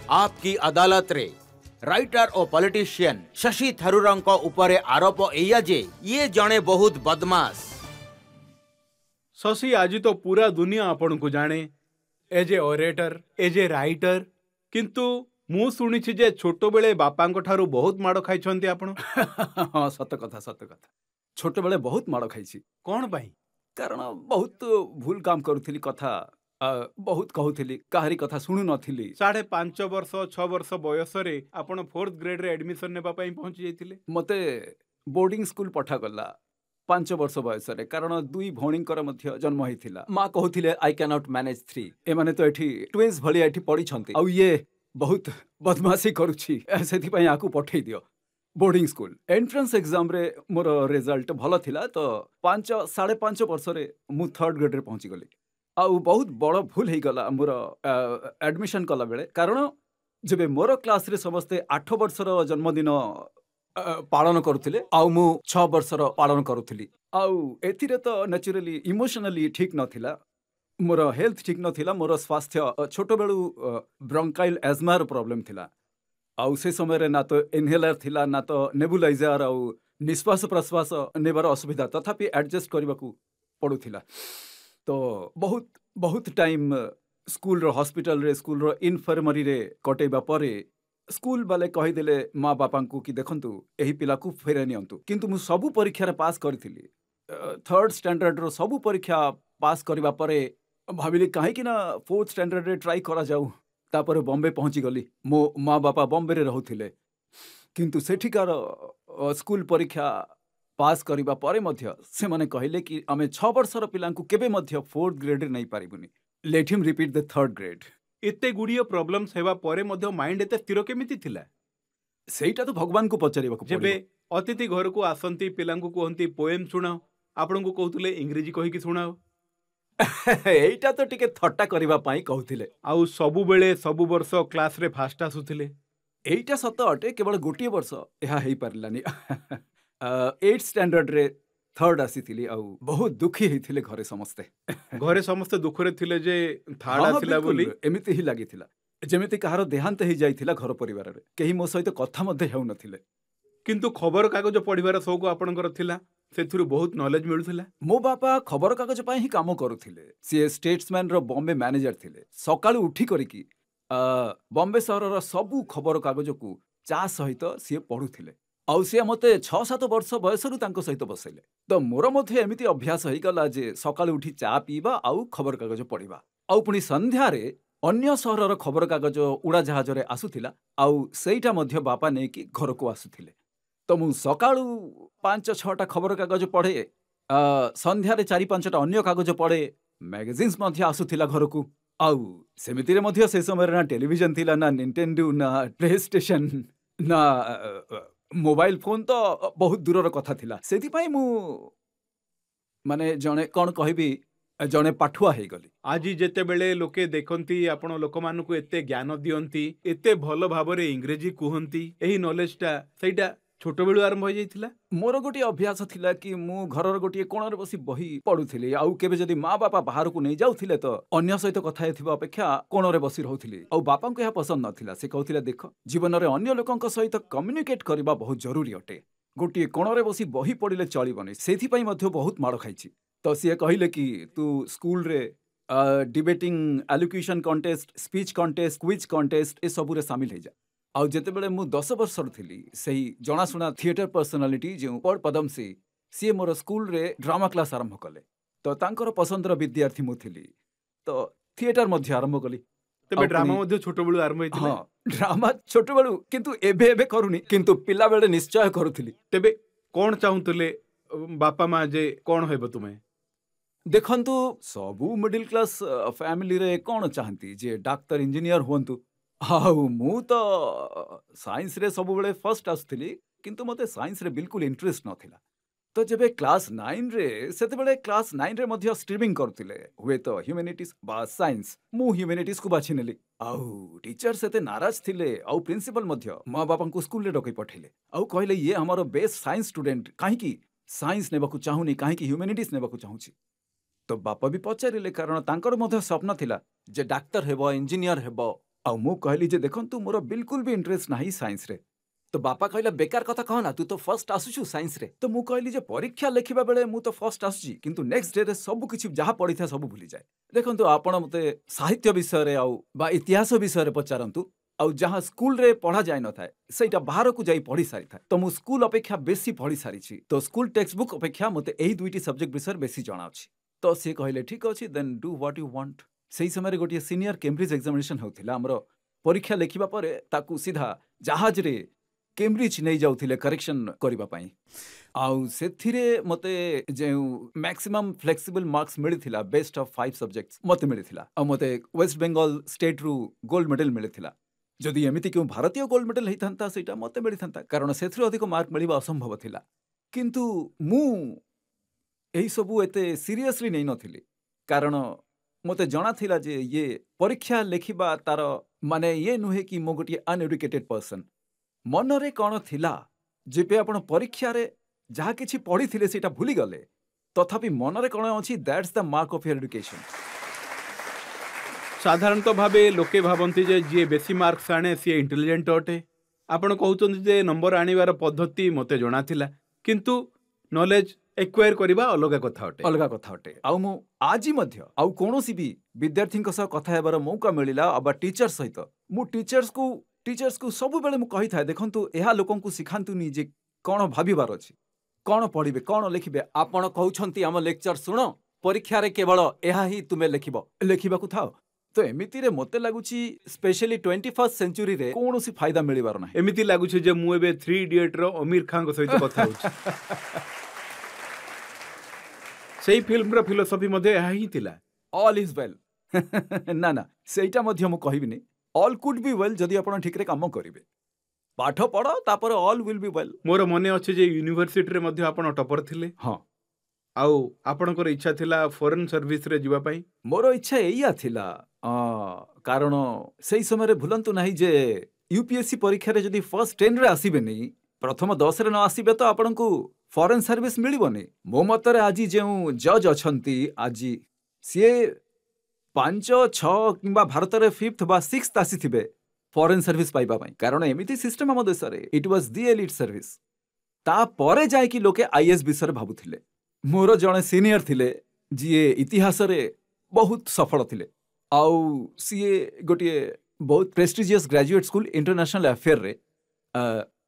आपकी अदालत रे राइटर और पॉलिटिशियन शशि थरूरंक उपरे आरोप एया जे ये जणे बहुत बदमाश। शशि आज तो पूरा दुनिया आपण को जाने as a orator as a writer, किंतु मु शुणी जे छोट बेले बापा ठारू बहुत माड़ खाई आपण। हाँ सत कथा छोट बेले बहुत माड़ खाई। कौन पाई? कारण बहुत भूल काम करुली, कथा बहुत कहूली, काहरी कथा शुणु नथिली। 5.5 वर्ष 6 वर्ष बयस रे आपण 4th ग्रेड रे एडमिशन नेबा पई पहुंची जाइतिले। मते बोर्डिंग स्कूल पठा गला 5 वर्ष बयस रे, कारण दुई भौणींकर मध्य जन्म होइथिला। माँ कहूथिले आई कैन नॉट मैनेज 3। एमाने तो एठी ट्विन्स भली एठी पड़ी छंती, आ ये बहुत बदमाशी करूछि, सेथि पई आकू पठेई दियो बोर्डिंग स्कूल। एंट्रेंस एग्जाम रे मोर रिजल्ट भलो थिला, तो 5.5 वर्ष रे मु 3rd ग्रेड रे पहुंची गली। आ बहुत बड़ भूल हो गला मोर एडमिशन कला बेले, कारण जब मोर क्लास रे समस्ते 8 वर्षर जन्मदिन पालन करुथिले, आउ मु 6 वर्षर पालन करुथिली। आउ एथिरे तो नेचुरली इमोशनली ठीक नथिला, मोर हेल्थ ठीक नथिला, मोर स्वास्थ्य छोट बेलू ब्रोंकाइल एजमार प्रॉब्लम थिला। आउ से समय रे ना तो इनहेलर थिला ना तो नेबुलाइजर, आउ निश्वास प्रश्वास नेबार असुविधा, तथापि एडजस्ट करबाकू पड़ुथिला। तो बहुत बहुत टाइम स्कूल रो हॉस्पिटल रे स्कूल रो इनफर्मरी रे कटेबा परे स्कूल वाले कहीदेले माँ बापा को कि देखंतु एही पिला को फेरे नियंतु, किंतु मु सबु परीक्षा रे पास करथिली। 3rd स्टैंडर्ड रो सबु परीक्षा पास करबा परे भाबिली काहे कि ना 4th स्टैंडर्ड रे ट्राई करा जाऊ। तापर बॉम्बे पहुंची गली। मो माँ बापा बॉम्बे रे रहुथिले, किंतु सेठिकार स्कूल परीक्षा पास करिबा परे मध्य से माने कहिले कि आमे 6 वर्षर पिलांकु केबे मध्य 4th ग्रेड रे नहीं पारिबुनी, let him repeat the 3rd grade. एते गुड़िया प्रॉब्लम्स हेबा परे मध्य माइंड एते स्थिर केमिति थिला? सेटा तो भगवान को पचारिबा। जेबे अतिथि घर को आसंती पिलांकु कहंती पोएम सुनाओ, आपण को कहतुले इंग्रेजी कहि कि सुनाओ। एटा तो टिके थट्टा करिबा पई कहउथिले। आउ सबु बेले सबु वर्ष क्लास रे फास्ट आसुथिले। एटा सत अटे, केवल गोटिए वर्ष एहा हेई पारलानी। 8th स्टैंडर्ड रे 3rd आसीथिली, आउ बहुत दुखी हेथिले घरे समस्ते। घरे समस्ते दुखरे थिले जे 3rd आसिला बोली। एमिति ही लागिथिला जेमिति कहारो देहांत ही जाइथिला घर परिवार रे, केही मो सहित कथा मध्ये हेउ नथिले। किंतु खबर कागज पढ़िबार शौक आपणकर थिला, सेथुरु बहुत नॉलेज मिलुथिला। मो बापा खबर कागज पई ही काम करुथिले। सी स्टेट्समैन रो बॉम्बे मैनेजर थिले। सकाळु उठी करिकी बॉम्बे शहर रो सबु खबर कागज को चा सहित सी पढुथिले। आउ सी मते 6-7 वर्ष बयसरु तांको सहित बसैले। तो मोर मध्ये एमिति अभ्यास होई गला जे सकाळु उठी चा पीबा आउ खबर कागज पढिबा। आउ पुनी संध्या रे अन्य शहर खबर कागज उड़ा जहाज रे आसुथिला, आउ सेइटा मध्ये बापा ने कि घर को आसुथिले। तो मु सकाळु 5-6टा खबर कागज पढ़े, संध्या रे 4-5टा अन्य कागज पढ़े, मैगजीन्स मध्ये आसुथिला घर को। आउ सेमिति रे मध्ये से समय ना टेलीविजन थिला, ना निंटेंडो, ना प्ले स्टेशन, ना मोबाइल फोन, तो बहुत दूरर कथा थिला। सेति पई मु माने जणे कोन कहबी जणे पाठुआ हे गली। आज जेते बेले लोके देखंती आपण लोक मानकु एते ज्ञान दियंती, एते भलो भाबरे इंग्रेजी कुहंती, एही नॉलेजटा सेटा छोट बेलु आरंभ हो जाइथिला। मोर गोटे अभ्यास थिला कि मु घरर गोटे कोणरे बसी बही पढुथिली। आउ केबे जदी माँ बापा बाहर को नहीं जाउथिले तो अन्य सहित कथा हेथिबा अपेक्षा कोणरे बसी रहउथिली। आउ बापा को यह पसंद नथिला। से कहथिले देख जीवन रे अन्य लोकंक सहित कम्युनिकेट करबा बहुत जरूरी अटे, गोटे कोणरे बसी बही पढिले चलिबनी। सेथि पई मध्ये बहुत माड़ खाइछि। तो से कहिले कि तू स्कूल रे debating, elocution contest, speech contest, quiz contest ए सबुरे शामिल हे जा। आउ जेते बेले मु 10 वर्षर थिली, सही जनाशुना थिएटर पर्सनालिटी जो पड़ पदम सी मोर स्कूल रे ड्रामा क्लास आरंभ कले। तो तांकर पसंदर विद्यार्थी मु थिली, तो थिएटर मध्ये आरंभ कली। तबे ड्रामा मध्ये छोट बेलु आरंभ होइतिला? हां, ड्रामा छोट बेलु, किंतु एबे एबे करूनी, किंतु पिला बेले निश्चय करूथिली। तबे कोन चाहुतले बापा माँ जे कोन हेबो तुमे? देखंतु सबु मिडिल क्लास फैमिली रे कोन चाहंती जे डॉक्टर इंजीनियर होंतु। हाउ मु तो साइंस रे सब बेले फर्स्ट आसुथिली, किंतु मते साइंस रे बिल्कुल इंटरेस्ट नथिला। तो जेबे क्लास 9 रे सेते बेले क्लास 9 रे मध्ये स्ट्रीमिंग करथिले, हुए तो ह्यूमैनिटीज बा साइंस। मु ह्यूमैनिटीज को बाछि नेली। आउ टीचर सेते नाराज थिले, आउ प्रिंसिपल मध्ये माँ बापा को स्कूल रे डकई पठेले। आउ कहले ये हमरो बेस्ट साइंस स्टूडेंट, काहे कि साइंस नेबाकू चाहुनी, काहे कि ह्यूमैनिटीज नेबाकू चाहुची। तो बापा भी पचारिले, कारण तांकर मध्ये स्वप्न थिला जे डाक्टर हेबो, इंजीनियर हेबो। आउ मु कहली जे देखंतु मोर बिल्कुल भी इंटरेस्ट नाही साइंस रे। तो बापा कहला बेकार कथा कहना, तू तो फर्स्ट आसुछु साइंस रे। तो मु कहली जे परीक्षा लेखिबा बेले मु तो फर्स्ट आसुची, किंतु नेक्स्ट डे रे सब किछि जहा पढ़ी था सब भूली जाए। देखंतु आपण मते साहित्य विषय रे आउ बा इतिहास विषय रे पचारंतु, आउ जहाँ स्कूल रे पढ़ा जाय न थाए सेटा बाहर को जाई पढ़ी सारी था। तो मु स्कूल अपेक्षा बेसी पढ़ी सारी छी। तो स्कूल टेक्स्ट बुक अपेक्षा मते एही दुईटी सब्जेक्ट विषय बेसी जणा अछि। तो से कहले ठीक अछि, then do what you want. सेही समय गोटे सीनियर कैम्ब्रिज एग्जामिनेशन होउथिला। हमरो परीक्षा लेखिबा परे ताकू सीधा जहाज रे कैम्ब्रिज नहीं जाउथिले करेक्शन करिबा पई। आउ सेथिरे मते जे मैक्सिमम फ्लेक्सिबल मार्क्स मिलिथिला बेस्ट ऑफ 5 सब्जेक्ट्स मते मिलिथिला। आ मते वेस्ट बंगाल स्टेट रु गोल्ड मेडल मिलिथिला। जदि एमिति क्यों भारतीय गोल्ड मेडल हेइथांता सेटा मते मिलिथांता, कारण सेथिरो अधिक मार्क मिलिबा असंभव थिला। किंतु मु एही सबु एते सीरियसली नहीं नथिली, कारण मते जणा थिला जे ये परीक्षा लेखिबा तार माने ये नुहे कि मो गोटे अनएडुकेटेड पर्सन। मनरे कौन थिला जेबे आपण परीक्षा रे जहा किछि पढ़ी थिले सेटा भूली गले, तथापि मनरे कौन अछि, that's the mark of your education. साधारणतः भावे लोके भाबंती जे जी बेसी मार्क्स आने सी इंटेलिजेंट अटे। आपण कहउचंती जे नंबर आनिबार पद्धति मते जणा थिला, किंतु नॉलेज एक्वायर करबा अलग कथा अटे। अलग कथा अटे। आउ मु आजि मध्य आउ कोनोसी भी विद्यार्थी सह कथा हेबार मौका मिलिला अब टीचर सहित मु टीचर्स को सब बेले मु कहि थाए, देखंतु एहा लोकन को सिखांतुनी जे कोन भाबिबार अछि, कोन पढिबे, कोन लिखिबे। आपण कहउछंती हम लेक्चर सुनो, परीक्षा रे केवल एहा ही तुमे लेखिबा को थाओ। तो एमिति रे मते लागुची स्पेशली 21st सेंचुरी रे कोनोसी फायदा मिलिबार नाही। एमिति लागुची जे मु एबे 3 इडियट रो अमीर खान को सहित कथा होछि। सेही फिल्म रो फिलोसफी मध्ये एहा ही थिला, ऑल इज वेल। ना ना सेटा मध्ये मु कहिबिनी, ऑल कुड बी वेल जदि आपण ठीक रे काम करिवे। पाठ पढ़ तापर ऑल विल बी वेल। मोर मने अछि जे यूनिवर्सिटी रे मध्ये आपण टॉपर थिले। हां, आउ आपणकर इच्छा थिला फॉरेन सर्विस रे जिबा पई। मोर इच्छा एया थिला, कारण सेही समय रे भूलंतु नाही जे यूपीएससी परीक्षा रे जदि फर्स्ट 10 रे आसीबे नहीं, प्रथम 10 रे न आसीबे तो आपण को फॉरेन सर्विस मिलिबोनी। मो मतरे आजि जेउ जज अछंती आजि सिए 5 6 किंबा भारत रे 5th बा 6th आसीथिबे फॉरेन सर्विस पाइबा पई, कारण एमिति सिस्टम हम देश रे it was the elite service. ता परे जाय कि लोके आईएएस विषय भाबुथिले। मोर जणे सीनियर थिले जिए इतिहास रे बहुत सफल थिले, आउ सीए गोटे बहुत prestigious graduate school international affair रे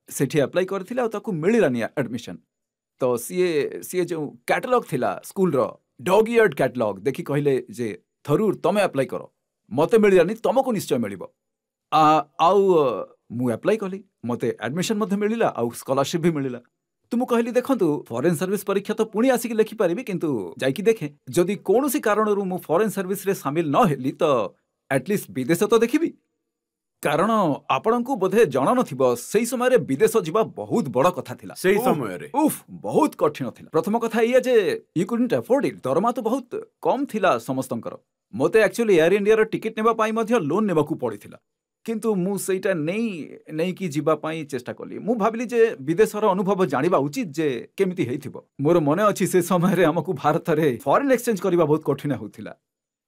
सेठी अप्लाई करथिले आ ताकू मिलिलानी एडमिशन। तो सीए जो कैटलॉग थिला स्कूल रो डॉग ईयर्ड कैटलॉग देखि कहले जे थरूर तमे अप्लाई करो, मते मिलिलानी, तुमको निश्चय मिलिबो। आउ मु अप्लाई कली, मते एडमिशन मध्ये मिलिला, आउ स्कॉलरशिप भी मिलिला। तुम कहली देखंतु फॉरेन सर्विस परीक्षा तो पुणी आसिक लेखि पारिबी, किंतु जाइकी देखे जदि कोनोसी कारणरू मु फॉरेन सर्विस रे शामिल न हेली तो एटलीस्ट विदेश तो देखिबी। कारण आपणको बोधे जण नथिबो सेही समय रे विदेश जिबा बहुत बड़ कथा थिला। सेही समय रे उफ बहुत कठिन थिला। प्रथम कथा इया जे यू कुडंट अफोर्ड इट, दरमा तो बहुत कम थिला समस्तंकर। मते एक्चुअली एयर इंडिया रो टिकट नेबा पाई मध्ये लोन नेबाकू पड़िथिला, किंतु मु सेटा नहीं कि जीवा पाई चेष्टा कली। मु भाबिली जे विदेशर अनुभव जानिबा उचित जे केमिति हेइथिबो। मोर मने अछि से समय रे हमकु भारत रे फॉरेन एक्सचेंज करिबा बहुत कठिन होउथिला।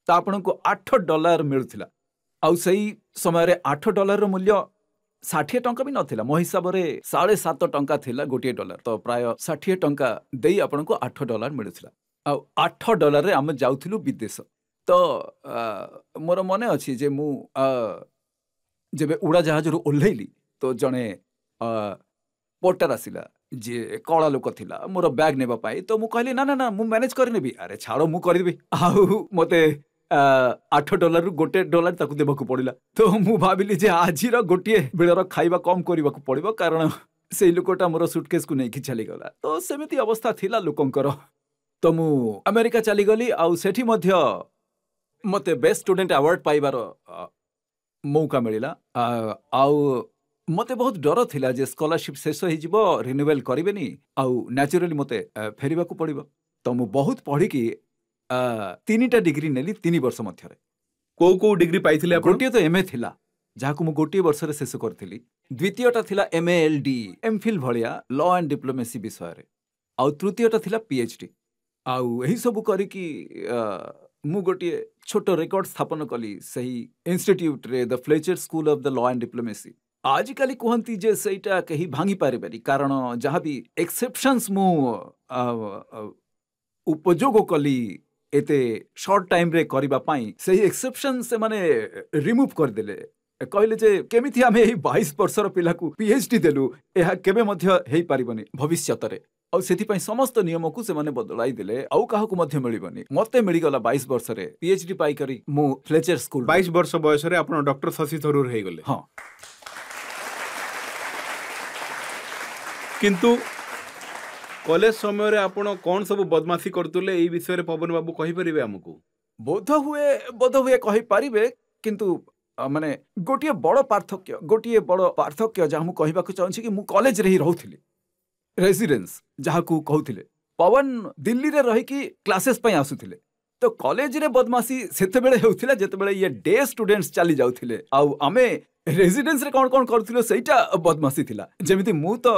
ता आपनको $8 मिलुथिला, आउ सही समय रे $8 रो मूल्य 60 टंका भी नथिला। मो हिसाब रे 7.5 टंका थिला गोटे डॉलर, तो प्राय 60 टंका देई आपनको $8 मिलुथिला। आउ $8 रे हम जाउथिलु विदेश। तो मोर मने अछि जे मु जेबे उड़ा जहाज रु ओल्हेली तो जणे पोर्टर आसिला जे कला लोक थिला मोर बैग नेबा पाई। तो मु कहली ना ना ना मु मैनेज कर नेबी। अरे छाड़ो मु कर देबी। आउ मते $8 रु गोटे डॉलर ताकू देबाकू पड़िला। तो मु भाबिली जे आजिर गोटे बेलर खाइबा कम करबाकू पड़िबो, कारण सेई लोकटा मोर सुटकेस को नै कि चली गला। तो सेमिति अवस्था थिला लोकंकर। तो मु अमेरिका चली गली, आउ सेठी मध्य मते बेस्ट स्टूडेंट अवार्ड पाइबार मौका मिलिला। आउ मते बहुत डर थिला जे स्कॉलरशिप शेष हो जिवो, रिन्यूअल करिवेनी, आउ नेचुरली मते फेरिबाकू पड़िबो। तो मु बहुत पढ़ी कि 3टा डिग्री नेली 3 वर्ष मध्यरे। को डिग्री पाइथिले आपण? गोटिए तो एमए थिला जाकू मु गोटिए वर्ष रे शेष करथिली। द्वितीयटा थिला एमएएलडी एमफिल भलिया लॉ एंड डिप्लोमेसी विषय रे, आउ तृतीयटा थिला पीएचडी। आउ एही सब करी कि मु गोटिए छोट रेकर्ड स्थापन कली सही इंस्टीट्यूट रे the Fletcher school of the law and diplomacy आजिकाली कहती जे सहीटा कहीं भांगी पारिबारी कारण जहाँ भी एक्सेप्शंस मु उपयोग कली एते शॉर्ट टाइम रे करिबा पाई सही एक्सेप्शन से माने रिमूव कर देले कहले जे केमिति आमे एही 22 वर्षर पिला को पीएचडी देलु एहा केबे मध्य हेई पारिबनी भविष्यत रे और से समस्त नियम को से माने बदलाई देले आउ काहा को मध्य मिलिबनी मते मिली गला 22 वर्ष रे पीएचडी पाई करी मु फ्लेचर स्कूल 22 वर्ष बयस रे आपण डॉक्टर शशि थरूर हे गले हां किंतु कॉलेज समय रे आपण कोन सब बदमाशी करतुले एई विषय रे पवन बाबू कहि परिबे हमकु बोध हुए कहि पारिबे किंतु माने गोटिए बड़ पार्थक्य जहाँ मु कहबा को चाहूँ कि मु कॉलेज रे ही रहउथिली रेसिडेंस जहाँ को कहउथिले पवन दिल्ली रे रही कि क्लासेस पई आसुथिले तो कॉलेज रे बदमाशी सेते बेले हेउथिला जेते बेले ये डे स्टूडेंट्स चली जाउथिले आउ आमे रेसिडेंस रे कोन करथिलो सेटा बदमाशी थिला जेमिति मु तो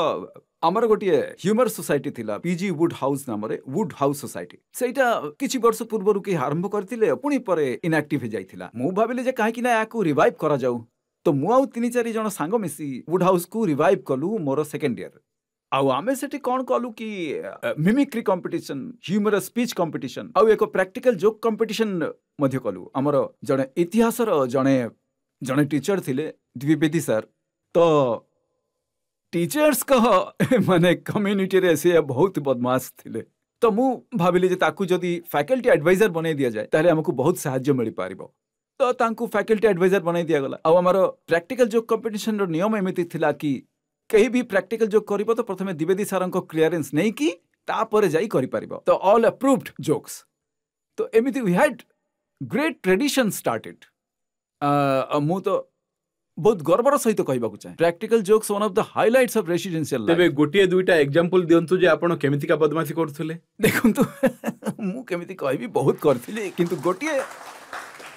आमर गोटे ह्यूमर सोसाइटी थिला पीजी वुड हाउस नाम रे वुड हाउस सोसाइटी सेटा किछि वर्ष पूर्व के आरंभ करथिले पुणी परे इनएक्टिव हो जाइथिला मु भाबिले जे काहे कि ना याकू रिवाइव करा जाऊ तो मु आउ 3-4 जण सांग मिसी वुड हाउस को रिवाइव कलु मोर सेकंड ईयर आउ आमे सेठी कोन कलु कि mimicry competition humour speech competition आउ एको प्रैक्टिकल जोक कंपटीशन मध्य कलु हमर जणे इतिहास रो जणे टीचर थिले द्विवेदी सर तो टीचर्स कह माने कम्युनिटी रे से बहुत बदमाश थिले तो मु भाबिली जे ताकू जदी फैकल्टी एडवाइजर बनै दिया जाए ताले हमकु बहुत सहाय्य मिल पारिबो तो तांकू फैकल्टी एडवाइजर बनै दिया गला आ हमर प्रैक्टिकल जोक कंपटीशन रो नियम एमिति थिला कि कहीं भी प्रैक्टिकल जोक करिवो तो प्रथमे द्विवेदी सरंको क्लियरेंस नै कि तापर जाई करि पारिबो तो ऑल अप्रूव्ड जोक्स तो एमिति we had great tradition started मु तो बहुत गर्वर सहित कहबाकू चाहे practical jokes one of the highlights of residential तबे गोटिए दुईटा एग्जांपल दियंतु जे आपण केमिति का बदमाशी करथुले देखंतु मु केमिति कहबी बहुत करथिली किंतु गोटिए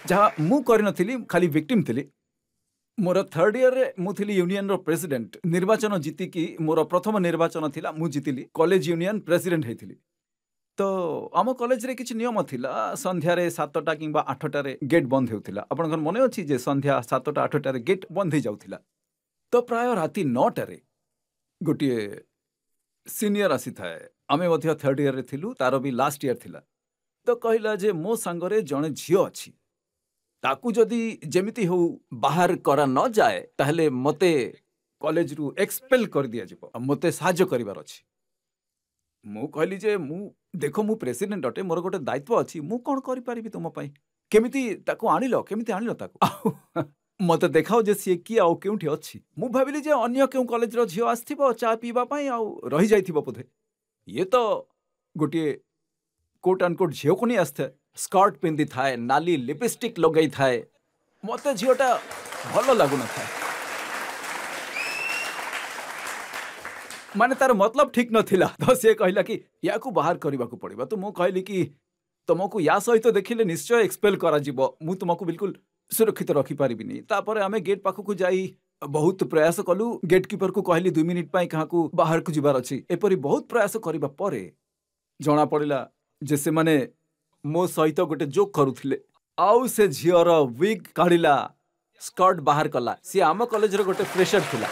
जहाँ मु करनथिली खाली विक्टिम थिली मोर थर्ड ईयर रे मु थिली यूनियन रो प्रेसिडेंट निर्वाचन जीति की मोर प्रथम निर्वाचन थिला मु जीतिली कॉलेज यूनियन प्रेसिडेंट हेथिली तो आम कॉलेज रे किछि नियम थिला संध्या रे 7टा किंबा 8टा रे गेट बंद हेउथिला आपन मने अछि जे संध्या 7टा 8टा रे गेट बंद हे जाउथिला तो प्राय राति 9टा रे गोटिए सीनियर आसी थाए आमे मध्य थर्ड ईयर रे थिलु तारो भी लास्ट ईयर थिला तो कहला जे मो संगरे जणे झियो अछि ताकू जदी जेमिति हो बाहर करा न जाए ताहले मते कॉलेज रु एक्सपेल कर दिया जिवो मते साहाय्य करिवार अछि मु कहली जे मु देखो मु प्रेसिडेंट अटे मोर गोटे दायित्व अछि मु कोन करि पारिबि तुम पई केमिति ताकू आनिलो केमिति आनिलो ताकू मते देखाओ जे सी की आउ केउठी अछि मु भाबिली जे अन्य केउ कॉलेज रो झियो आस्थिबो चा पीबा पई आउ रहि जाइथिबो बोधे ये तो गोटे कोट अनकोट झियो को नहीं आस्थे स्कर्ट पिंदी थाए नाली लिपस्टिक लगई थाए मते झियोटा भलो लागु न थाए माने तार मतलब ठीक नथिला तो से कहला कि या को बाहर करबा को पड़िबा तो मु कहली कि तुमको या सहित देखिले निश्चय एक्सपेल करा जिवो मु तुमको बिल्कुल सुरक्षित रखी पारिबिनी तापर आमे गेट पाखु को जाई बहुत प्रयास कलु गेट कीपर को कहली 2 मिनिट पई कहा को बाहर को जिबार अछि एपरि बहुत प्रयास करबा परे जणा पड़िला जे से माने मो सहित गोटे जोक करुथिले आउ से झियर विग काढिला स्कर्ट बाहर कला सी आम कॉलेज रो गोटे फ्रेशर थिला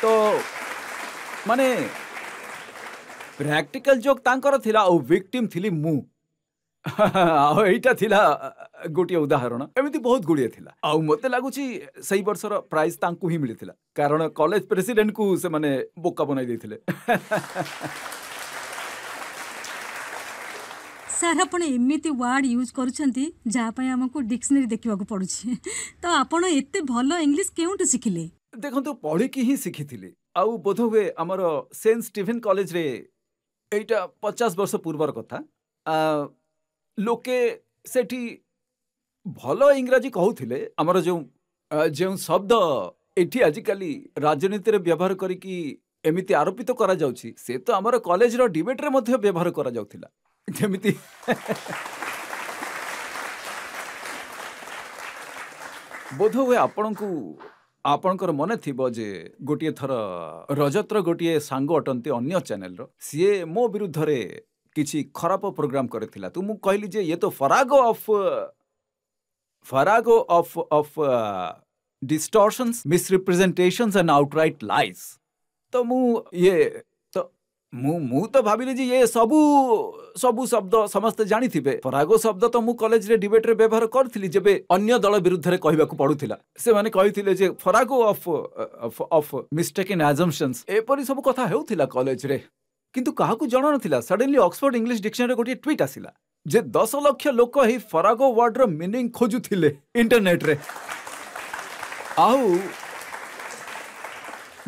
तो माने प्रैक्टिकल जोक तांकर थिला और विक्टिम थिली मु आ एटा थिला गोटे उदाहरण एमिति बहुत गुड़िए थिला आ मते लागुची सही वर्षर प्राइज तांकु ही मिलिथिला कारण कॉलेज प्रेसिडेंट को से माने बोका बनाई देथिले सर आपण एमिति वर्ड यूज करूछंती जा पय हमको डिक्शनरी देखिबा को पड़ुछि तो आपण एते भलो इंग्लिश केउंटु सिखिले देखो तो पढ़ी की ही सिखिथिली आउ बोध हुए आमर सेंट स्टीफेन कॉलेज रे एटा 50 वर्ष पूर्वर कथा लोके सेठी भलो इंग्रजी कहउथिले आमर जो शब्द एठी आजिकाली राजनीति रे व्यवहार करिकी एमिति आरोपित करा जाउछि से तो आमर कॉलेज रो डिबेट रे मध्ये व्यवहार करा जाउथिला जेमिति बोध हुए आपणकर मन थिबो जे गोटिए थर रजतर गोटिए सांग अटंती अन्य चैनल रो सीए मो विरुद्ध रे किसी खराब प्रोग्राम करथिला तो मु कहली जे ये तो farrago of distortions misrepresentations and outright lies तो मु तो भाविली जे ये सबू शब्द समस्त जानी थिबे फरागो शब्द तो मु कॉलेज रे डिबेट रे व्यवहार करथिली जेबे अन्य दल विरुद्ध रे कहबाकू पडुथिला से माने कहिथिले जे फरागो ऑफ मिस्टेकन अजम्पशंस एपरि सब कथा हेउथिला कॉलेज रे किंतु काहाकू जणा नथिला सडनली ऑक्सफोर्ड इंग्लिश डिक्शनरी गोटे ट्वीट आसिला जे 10 लाख लोक ही फरागो वर्ड रो मीनिंग खोजुथिले इंटरनेट रे आउ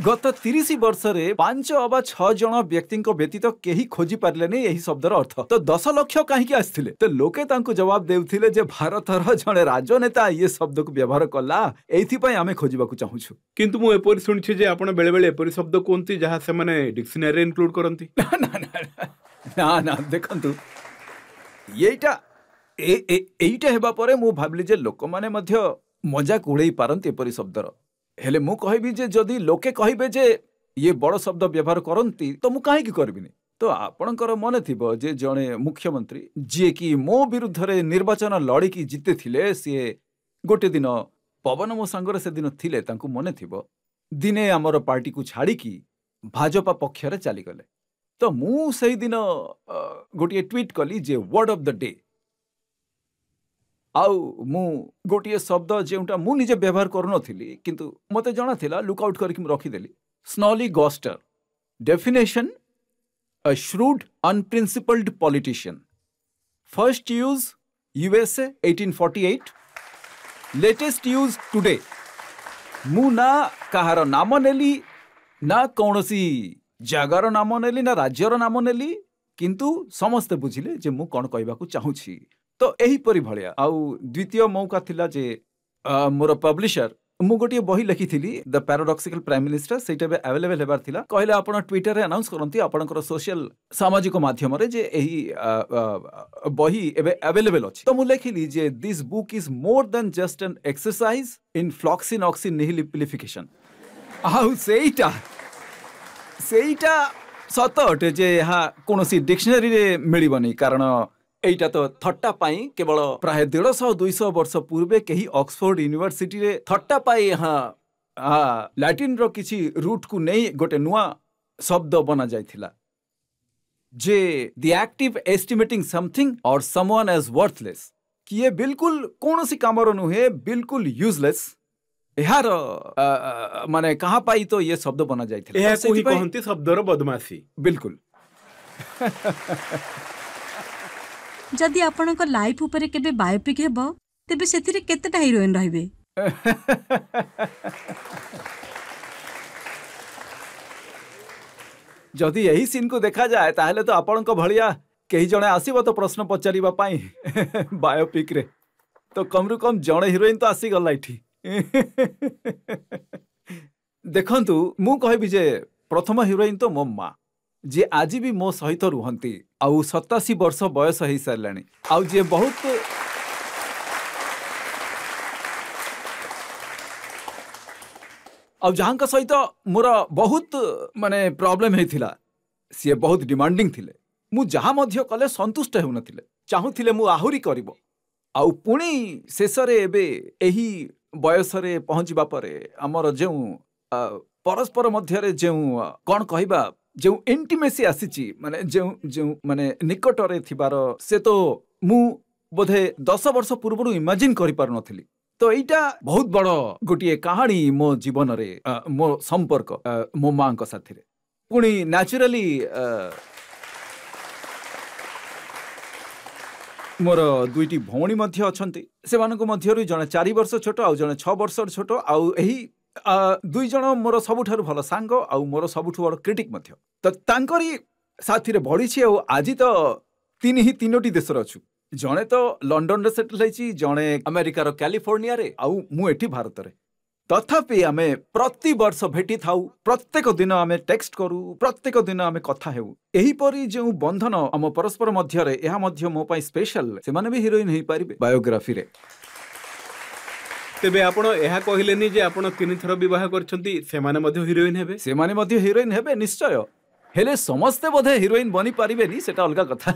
गत 30 वर्ष रे 5 अबा 6 जन व्यक्ति व्यतीत केही खोजी पारले नहीं यही शब्दर अर्थ तो 10 लाख कहीं आसथिले तो लोके तांको जवाब देउथिले जे भारतर जने राजनेता ये शब्द को व्यवहार कला एथि पई आमे खोजिबाकू चाहूछु किंतु मु एपरि सुनिछि जे आपण बेले बेले एपरि शब्द कोनती जहा से माने डिक्शनरी रे इंक्लूड करंती ना देखंतु एइटा हेबा परे मु भाबली जे लोक माने मध्य मजाक उड़ेई पारंती एपरि शब्दर हेले मु कहबी जे जदि लोके कहबे जे ये बड़ शब्द व्यवहार करंती तो मु काहे की करबिनी तो आपणकर मन थिबो जे जणे मुख्यमंत्री जे कि मो विरुद्ध रे निर्वाचन लड़ी की जीते थिले से गोटे दिन पवन मो संगर से दिन थिले तांकु मन थिबो दिने हमर पार्टी को छाड़ी की भाजपा पक्ष रे चली गले तो मु सही दिन गोटे ट्वीट कली जे वर्ड ऑफ द डे आउ मु गोटे शब्द जेउटा मु निजे व्यवहार करनथिली किंतु मते जणा थिला लुक आउट करके रखिदेली snollygoster definition a shrewd unprincipled politician first use USA 1848 latest use today मु ना कहार नाम नेली ना कौनसी जगार नाम नेली ना राज्यर नाम नेली किंतु समस्त बुझिले जे मु कोन कहबाकू चाहूछि तो यही परी भलिया आउ द्वितीय मौका थिला जे मोर पब्लिशर मु गोटे बही लिखी थी द पैराडॉक्सिकल प्राइम मिनिस्टर सेटा बे अवेलेबल हेबार थिला कहले आपण ट्विटर रे अनाउंस करंती आपनकर सोशल सामाजिक माध्यम रे जे एही बही एबे अवेलेबल अछि तो मु लिखिली जे this book is more than just an exercise in floccinaucinihilipilification आउ सेटा सत अटे जे यहाँ कोनोसी डिक्शनरी रे मिलिबनी कारण एटा तो थट्टा पाई केवल प्राय 150-200 वर्ष पूर्वे कहीं ऑक्सफोर्ड यूनिवर्सिटी रे थट्टा पाई यहाँ लैटिन रो किछि रूट को नहीं गोटे नुआ शब्द बना जाइथिला जे द एक्टिव एस्टिमेटिंग समथिंग और समवन एज वर्थलेस कि ये बिल्कुल कोनोसी कामर नुहे बिल्कुल यूजलेस यार माने कहाँ पाई तो ये शब्द बना जाइथिला एहा कोही कहंती शब्दर बदमाशी बिल्कुल जदि आपणक लाइफ ऊपर केबे बायोपिक हेबो तेबे सेथिरे केतेटा हीरोइन रहबे जदि यही सीन को देखा जाए ताहले तो आपणक भलिया कई जणे आसीबो तो प्रश्न पचारिबा पाई बायोपिक रे तो कमरु कम जणे हीरोइन तो आसी गला इठी देखंतु मु कहबी जे प्रथम हीरोइन तो मो माँ जे आज भी मो सहित रुहंती आउ 87 वर्ष बयस हो सारे आउ जे बहुत आउ जहाँ सहित मोर बहुत माने प्रॉब्लम हेथिला सी बहुत डिमांडिंग थिले मु जहाँ मध्य कले संतुष्ट हेउनथिले चाहूथिले मु आहुरी करिवो आउ पुणी शेष रे एबे एही बयस रे पहुँचबा परे हमर जे परस्पर मध्य रे जे कोन कहबा जो इंटिमेसी आसीची माने जो माने निकट रे थिबार से तो मु बोधे 10 वर्ष पूर्व इमेजिन करि पार नथिली तो एटा बहुत बड़ गोटे कहानी मो जीवन रे मो संपर्क मो मां को साथी रे पुणी नेचुरली मोर दुईटी भौणी मध्य अछंती से मानको मध्यरु जने 4 वर्ष छोट आउ जने 6 वर्ष छोट आउ एही दुई जन मोर सबुठारु भल सांग आउ मोर सबुठु बड़ क्रिटिक मध्य तो तांकरी साथी रे बढीछि आउ आजि तो तीनोटी देश रे अछु जणे तो लंडन रे सेटल हैछि जणे अमेरिका रो कैलिफोर्निया रे आउ मु एठी भारत रे तथापि आमे प्रति वर्ष भेटी थाउ प्रत्येक दिन आमे टेक्स्ट करू प्रत्येक दिन आमे कथा हेउ एही परी जो बंधन आम परस्पर मध्य रे एहा मध्य मो पई स्पेशल से माने भी हीरोइन हेई पारिबे बायोग्राफी रे तेबे आपण एहा कहिलेनी जे आपण 3 थर विवाह करछंती से माने मध्य हीरोइन हेबे से माने मध्य हीरोइन हेबे निश्चय हेले समस्ते बोधे हिरोइन बनी पारिबेनी सेटा अलगा कथा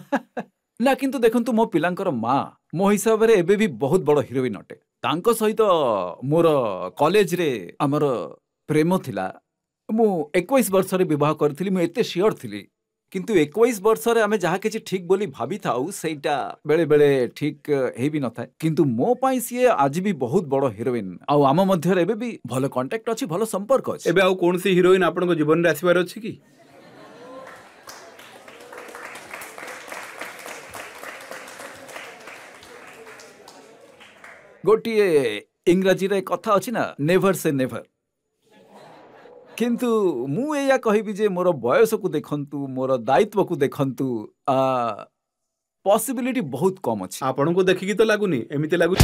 ना किंतु देखंतु मो पिलांकर माँ मो हिसाब रे एबे भी बहुत बड़ हिरोइन अटे तांको सहित मोर कॉलेज रे हमर प्रेम थिला मु 21 वर्ष रे विवाह करथिली मु एते श्योर थिली किंतु 21 वर्ष रे हमें जहा किछि ठीक बोली भाबी थाउ सेटा बेले बेले ठीक हे भी न थाए किंतु मो पाई सिए आज भी बहुत बड़ हिरोइन आ आम मध्य रे एबे भी भलो कांटेक्ट अछि भलो संपर्क अछि एबे आउ कोन सी हिरोइन आपन को जीवन रे आसीबार अछि की गोटिए इंग्रजी रे कथा अछि ना नेवर से नेवर किंतु मु एया कहिबी जे मोर बयस को देखंतु मोर दायित्व को देखंतु पॉसिबिलिटी बहुत कम अछि आपन को देखि की तो लागुनी एमिते लागु